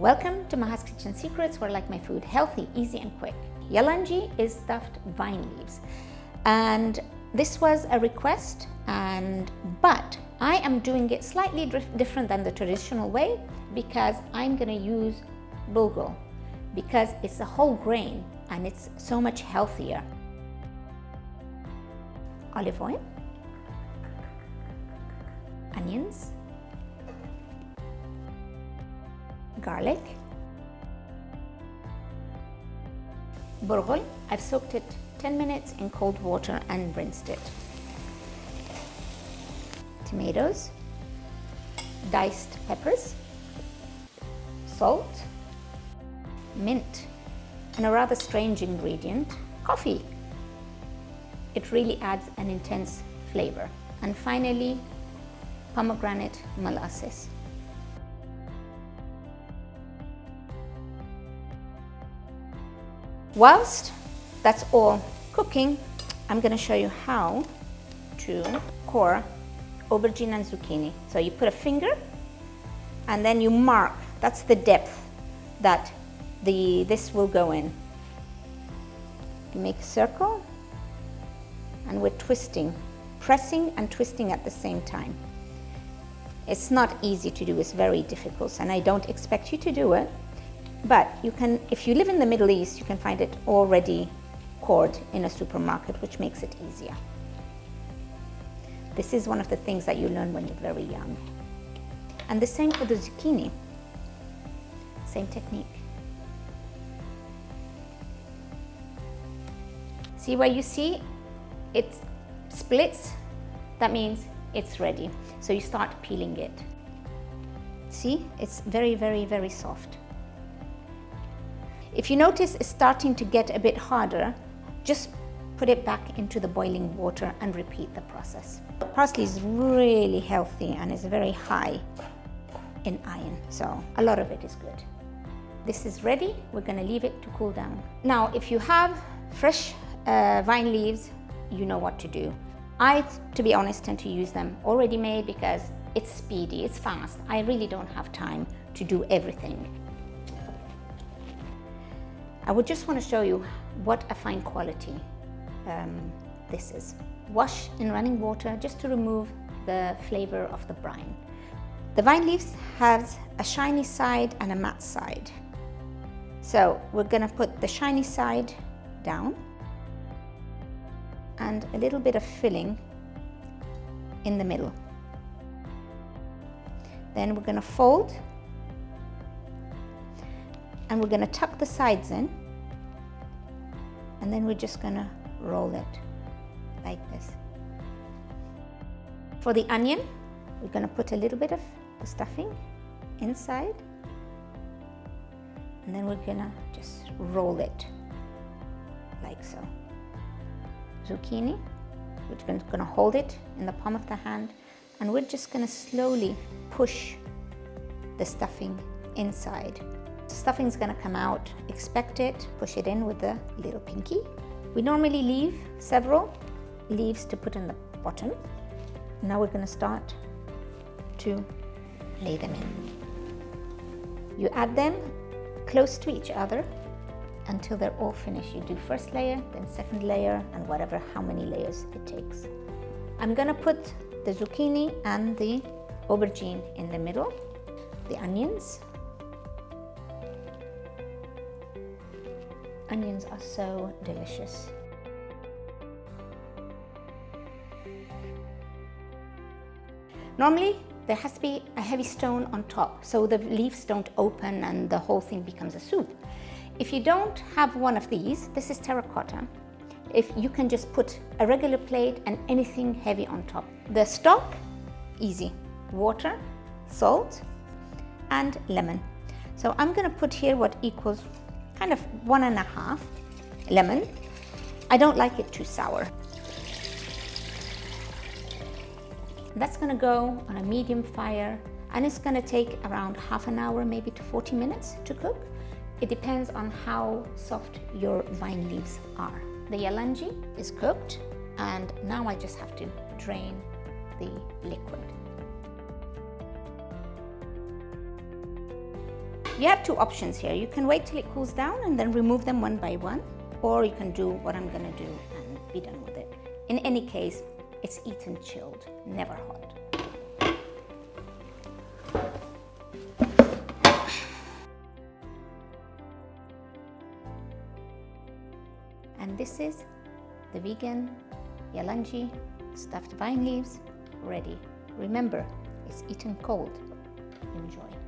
Welcome to Maha's Kitchen Secrets, where I like my food healthy, easy and quick. Yalanji is stuffed vine leaves, and this was a request, but I am doing it slightly different than the traditional way because I'm going to use bulgur because it's a whole grain and it's so much healthier. Olive oil, onions, garlic, bulgur. I've soaked it 10 minutes in cold water and rinsed it. Tomatoes, diced peppers, salt, mint, and a rather strange ingredient, coffee. It really adds an intense flavor. And finally, pomegranate molasses. Whilst that's all cooking, I'm going to show you how to core aubergine and zucchini. So you put a finger and then you mark, that's the depth that this will go in. You make a circle and we're twisting, pressing and twisting at the same time. It's not easy to do, it's very difficult, and I don't expect you to do it. But you can, if you live in the Middle East, you can find it already cored in a supermarket, which makes it easier. This is one of the things that you learn when you're very young. And the same for the zucchini. Same technique. See where you see it splits? That means it's ready. So you start peeling it. See, it's very, very, very soft. If you notice it's starting to get a bit harder, just put it back into the boiling water and repeat the process. Parsley is really healthy and is very high in iron, so a lot of it is good. This is ready. We're going to leave it to cool down. Now, if you have fresh vine leaves, you know what to do. I, to be honest, tend to use them already made because it's speedy, it's fast. I really don't have time to do everything. I would just want to show you what a fine quality this is. Wash in running water just to remove the flavor of the brine. The vine leaves has a shiny side and a matte side. So we're going to put the shiny side down and a little bit of filling in the middle. Then we're going to fold and we're going to tuck the sides in, and then we're just going to roll it like this. For the onion, we're going to put a little bit of the stuffing inside, and then we're going to just roll it like so. Zucchini, we're going to hold it in the palm of the hand, and we're just going to slowly push the stuffing inside. Stuffing's going to come out, expect it, push it in with the little pinky. We normally leave several leaves to put in the bottom. Now we're going to start to lay them in. You add them close to each other until they're all finished. You do first layer, then second layer, and whatever, how many layers it takes. I'm going to put the zucchini and the aubergine in the middle, the onions. Onions are so delicious. Normally, there has to be a heavy stone on top so the leaves don't open and the whole thing becomes a soup. If you don't have one of these, this is terracotta. If you can just put a regular plate and anything heavy on top. The stock, easy. Water, salt, and lemon. So I'm going to put here what equals kind of 1.5 lemon. I don't like it too sour. That's going to go on a medium fire, and it's going to take around half an hour, maybe to 40 minutes to cook. It depends on how soft your vine leaves are. The yalanji is cooked, and now I just have to drain the liquid. You have two options here. You can wait till it cools down and then remove them one by one, or you can do what I'm gonna do and be done with it. In any case, it's eaten chilled, never hot. And this is the vegan Yalanji stuffed vine leaves ready. Remember, it's eaten cold. Enjoy.